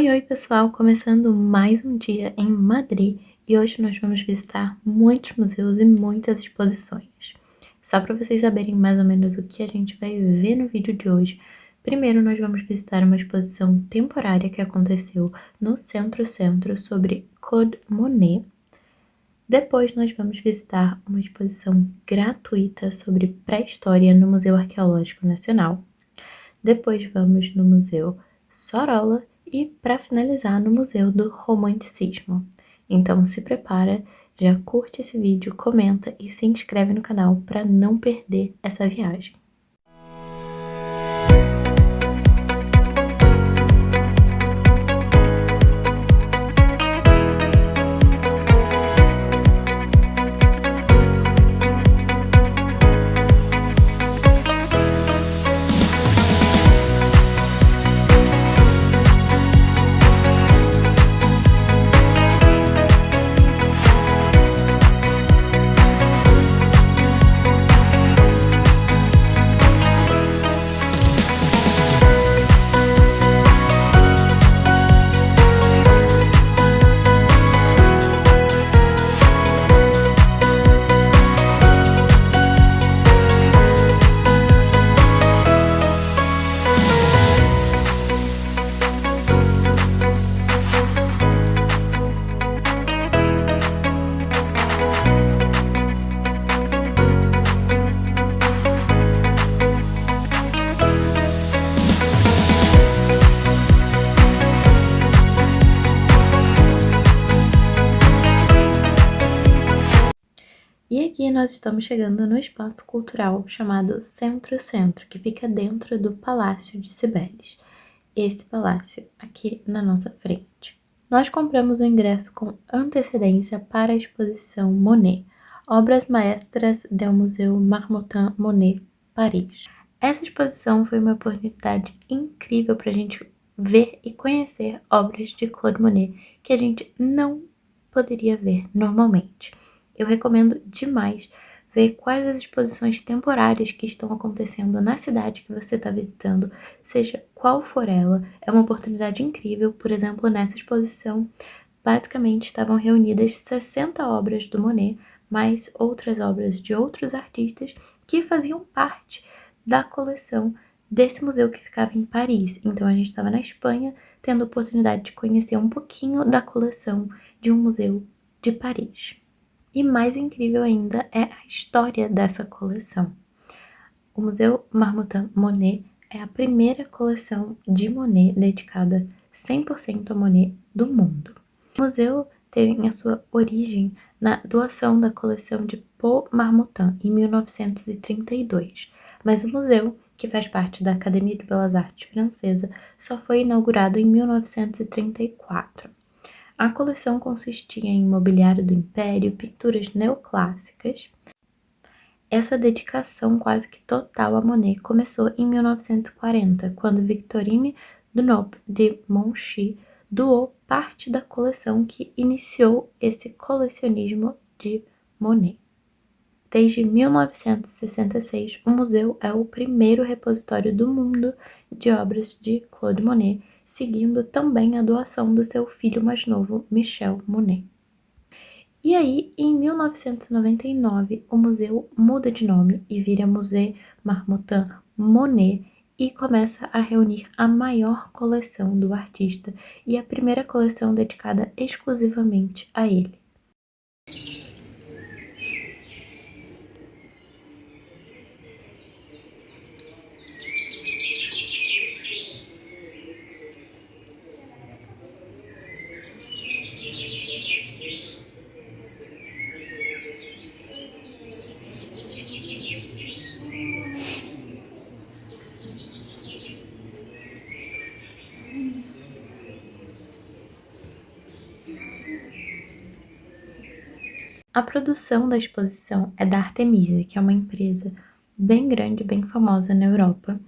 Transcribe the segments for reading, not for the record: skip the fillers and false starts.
Oi, oi pessoal, começando mais um dia em Madrid e hoje nós vamos visitar muitos museus e muitas exposições. Só para vocês saberem mais ou menos o que a gente vai ver no vídeo de hoje, primeiro nós vamos visitar uma exposição temporária que aconteceu no Centro sobre Claude Monet. Depois nós vamos visitar uma exposição gratuita sobre pré-história no Museu Arqueológico Nacional. Depois vamos no Museu Sorolla e, para finalizar, no Museu do Romanticismo. Então se prepara, já curte esse vídeo, comenta e se inscreve no canal para não perder essa viagem. E aqui nós estamos chegando no espaço cultural chamado Centro, que fica dentro do Palácio de Cibeles. Esse palácio aqui na nossa frente. Nós compramos o ingresso com antecedência para a exposição Monet, Obras Maestras do Museu Marmottan Monet, Paris. Essa exposição foi uma oportunidade incrível para a gente ver e conhecer obras de Claude Monet que a gente não poderia ver normalmente. Eu recomendo demais ver quais as exposições temporárias que estão acontecendo na cidade que você está visitando, seja qual for ela. É uma oportunidade incrível. Por exemplo, nessa exposição, basicamente estavam reunidas 60 obras do Monet, mais outras obras de outros artistas que faziam parte da coleção desse museu que ficava em Paris. Então a gente estava na Espanha, tendo a oportunidade de conhecer um pouquinho da coleção de um museu de Paris. E mais incrível ainda é a história dessa coleção. O Museu Marmottan Monet é a primeira coleção de Monet dedicada 100% a Monet do mundo. O museu teve a sua origem na doação da coleção de Paul Marmottan em 1932, mas o museu, que faz parte da Académie de Belas Artes francesa, só foi inaugurado em 1934. A coleção consistia em mobiliário do Império, pinturas neoclássicas. Essa dedicação quase que total a Monet começou em 1940, quando Victorine Dunlop de Monchy doou parte da coleção que iniciou esse colecionismo de Monet. Desde 1966, o museu é o primeiro repositório do mundo de obras de Claude Monet, seguindo também a doação do seu filho mais novo, Michel Monet. E aí, em 1999, o museu muda de nome e vira Museu Marmottan Monet e começa a reunir a maior coleção do artista e a primeira coleção dedicada exclusivamente a ele. A produção da exposição é da Artemisia, que é uma empresa bem grande, bem famosa na Europa.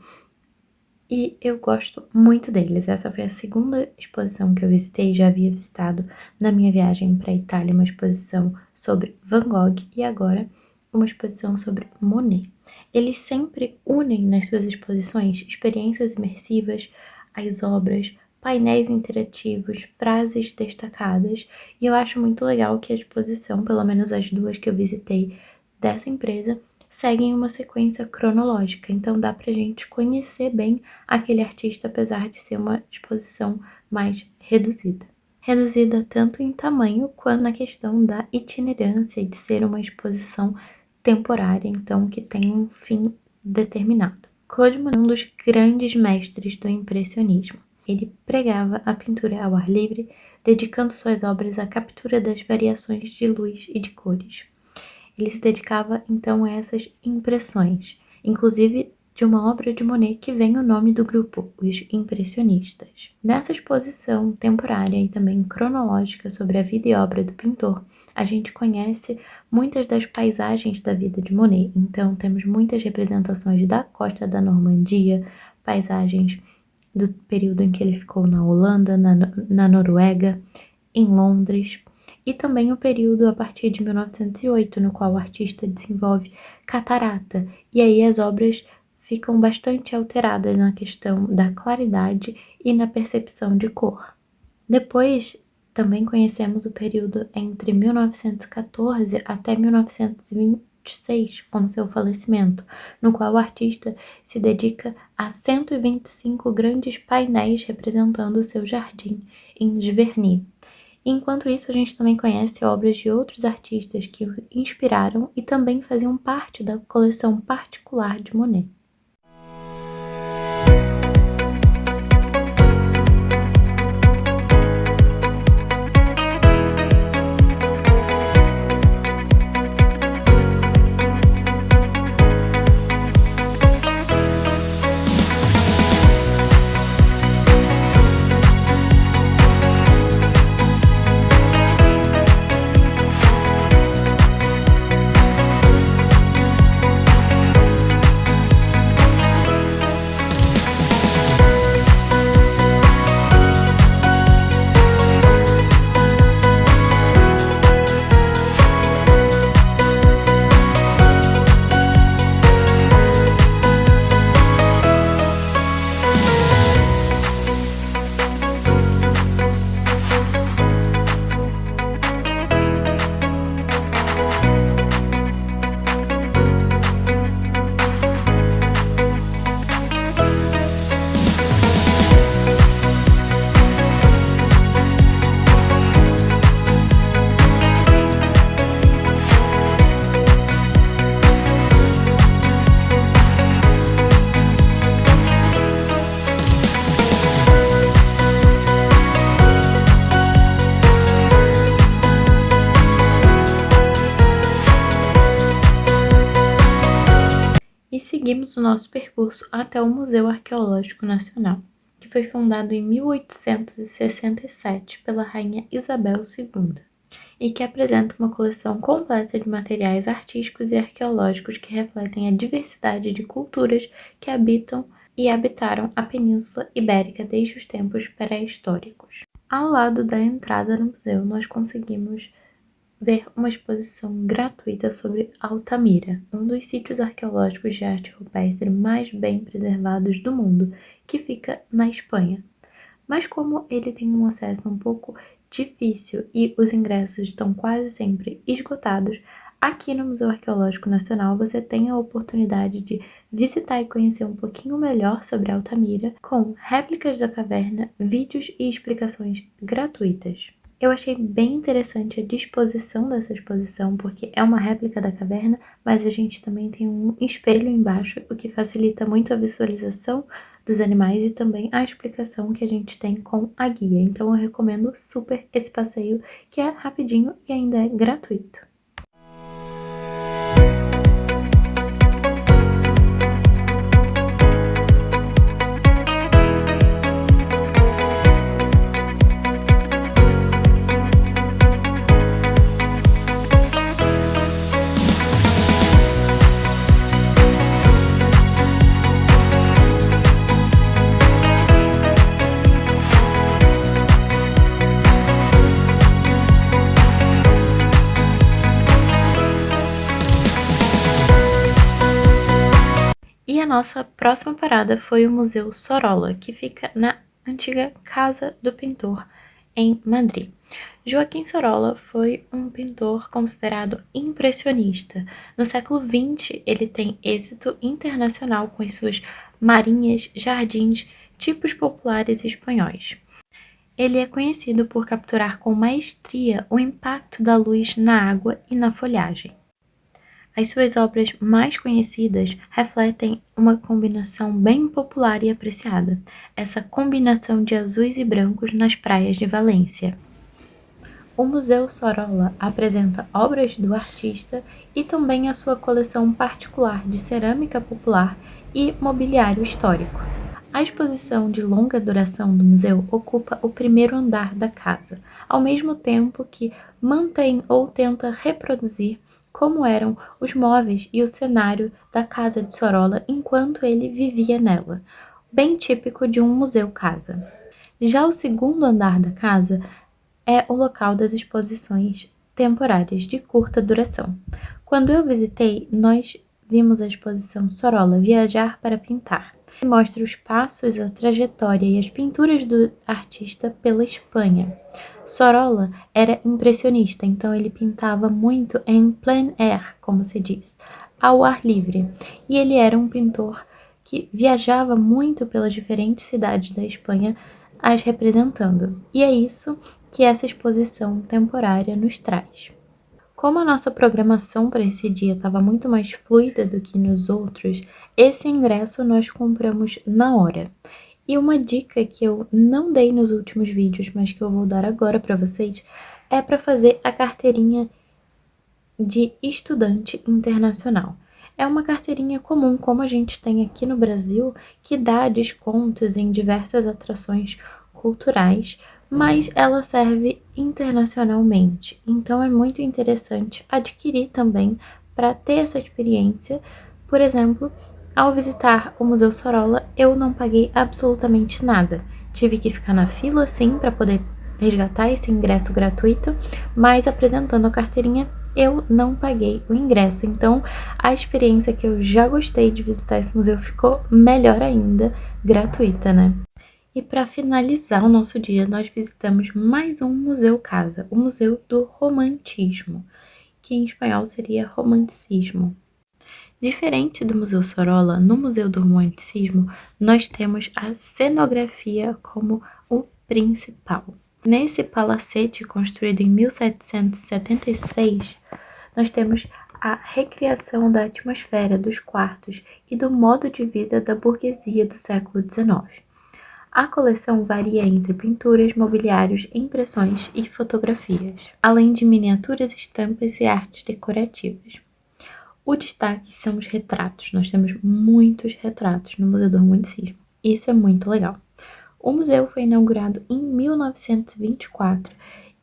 E eu gosto muito deles. Essa foi a segunda exposição que eu visitei, já havia visitado na minha viagem para a Itália uma exposição sobre Van Gogh e agora uma exposição sobre Monet. Eles sempre unem nas suas exposições experiências imersivas às obras painéis interativos, frases destacadas, e eu acho muito legal que a exposição, pelo menos as duas que eu visitei dessa empresa, seguem uma sequência cronológica, então dá pra gente conhecer bem aquele artista, apesar de ser uma exposição mais reduzida. Reduzida tanto em tamanho quanto na questão da itinerância e de ser uma exposição temporária, então que tem um fim determinado. Claude Monet é um dos grandes mestres do impressionismo. Ele pregava a pintura ao ar livre, dedicando suas obras à captura das variações de luz e de cores. Ele se dedicava então a essas impressões, inclusive de uma obra de Monet que vem o nome do grupo, os impressionistas. Nessa exposição temporária e também cronológica sobre a vida e obra do pintor, a gente conhece muitas das paisagens da vida de Monet. Então temos muitas representações da costa da Normandia, paisagens do período em que ele ficou na Holanda, na Noruega, em Londres, e também o período a partir de 1908, no qual o artista desenvolve Catarata, e aí as obras ficam bastante alteradas na questão da claridade e na percepção de cor. Depois, também conhecemos o período entre 1914 até 1926, com seu falecimento, no qual o artista se dedica a 125 grandes painéis representando o seu jardim em Giverny. Enquanto isso, a gente também conhece obras de outros artistas que o inspiraram e também faziam parte da coleção particular de Monet. E seguimos o nosso percurso até o Museu Arqueológico Nacional, que foi fundado em 1867 pela Rainha Isabel II, e que apresenta uma coleção completa de materiais artísticos e arqueológicos que refletem a diversidade de culturas que habitam e habitaram a Península Ibérica desde os tempos pré-históricos. Ao lado da entrada no museu, nós conseguimos ver uma exposição gratuita sobre Altamira, um dos sítios arqueológicos de arte rupestre mais bem preservados do mundo, que fica na Espanha. Mas como ele tem um acesso um pouco difícil e os ingressos estão quase sempre esgotados, aqui no Museu Arqueológico Nacional você tem a oportunidade de visitar e conhecer um pouquinho melhor sobre Altamira, com réplicas da caverna, vídeos e explicações gratuitas. Eu achei bem interessante a disposição dessa exposição, porque é uma réplica da caverna, mas a gente também tem um espelho embaixo, o que facilita muito a visualização dos animais e também a explicação que a gente tem com a guia. Então eu recomendo super esse passeio, que é rapidinho e ainda é gratuito. E a nossa próxima parada foi o Museu Sorolla, que fica na antiga Casa do Pintor, em Madrid. Joaquim Sorolla foi um pintor considerado impressionista. No século XX, ele tem êxito internacional com as suas marinhas, jardins, tipos populares espanhóis. Ele é conhecido por capturar com maestria o impacto da luz na água e na folhagem. As suas obras mais conhecidas refletem uma combinação bem popular e apreciada, essa combinação de azuis e brancos nas praias de Valência. O Museu Sorolla apresenta obras do artista e também a sua coleção particular de cerâmica popular e mobiliário histórico. A exposição de longa duração do museu ocupa o primeiro andar da casa, ao mesmo tempo que mantém ou tenta reproduzir como eram os móveis e o cenário da casa de Sorolla enquanto ele vivia nela, bem típico de um museu-casa. Já o segundo andar da casa é o local das exposições temporárias de curta duração. Quando eu visitei, nós vimos a exposição Sorolla Viajar para Pintar, que mostra os passos, a trajetória e as pinturas do artista pela Espanha. Sorolla era impressionista, então ele pintava muito em plein air, como se diz, ao ar livre, e ele era um pintor que viajava muito pelas diferentes cidades da Espanha, as representando. E é isso que essa exposição temporária nos traz. Como a nossa programação para esse dia estava muito mais fluida do que nos outros, esse ingresso nós compramos na hora. E uma dica que eu não dei nos últimos vídeos, mas que eu vou dar agora para vocês, é para fazer a carteirinha de estudante internacional. É uma carteirinha comum, como a gente tem aqui no Brasil, que dá descontos em diversas atrações culturais, mas ela serve internacionalmente. Então é muito interessante adquirir também para ter essa experiência. Por exemplo, ao visitar o Museu Sorolla, eu não paguei absolutamente nada. Tive que ficar na fila, sim, para poder resgatar esse ingresso gratuito, mas apresentando a carteirinha, eu não paguei o ingresso. Então, a experiência que eu já gostei de visitar esse museu ficou melhor ainda, gratuita, né? E para finalizar o nosso dia, nós visitamos mais um museu-casa, o Museu do Romantismo, que em espanhol seria Romanticismo. Diferente do Museu Sorolla, no Museu do Romanticismo, nós temos a cenografia como o principal. Nesse palacete construído em 1776, nós temos a recriação da atmosfera dos quartos e do modo de vida da burguesia do século XIX. A coleção varia entre pinturas, mobiliários, impressões e fotografias, além de miniaturas, estampas e artes decorativas. O destaque são os retratos. Nós temos muitos retratos no Museu do Romanticismo. Isso é muito legal. O museu foi inaugurado em 1924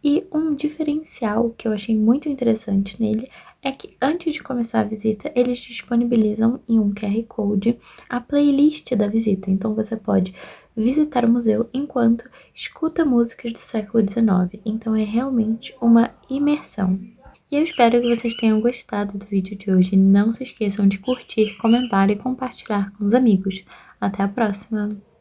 e um diferencial que eu achei muito interessante nele é que antes de começar a visita, eles disponibilizam em um QR Code a playlist da visita. Então você pode visitar o museu enquanto escuta músicas do século XIX. Então é realmente uma imersão. E eu espero que vocês tenham gostado do vídeo de hoje. Não se esqueçam de curtir, comentar e compartilhar com os amigos. Até a próxima!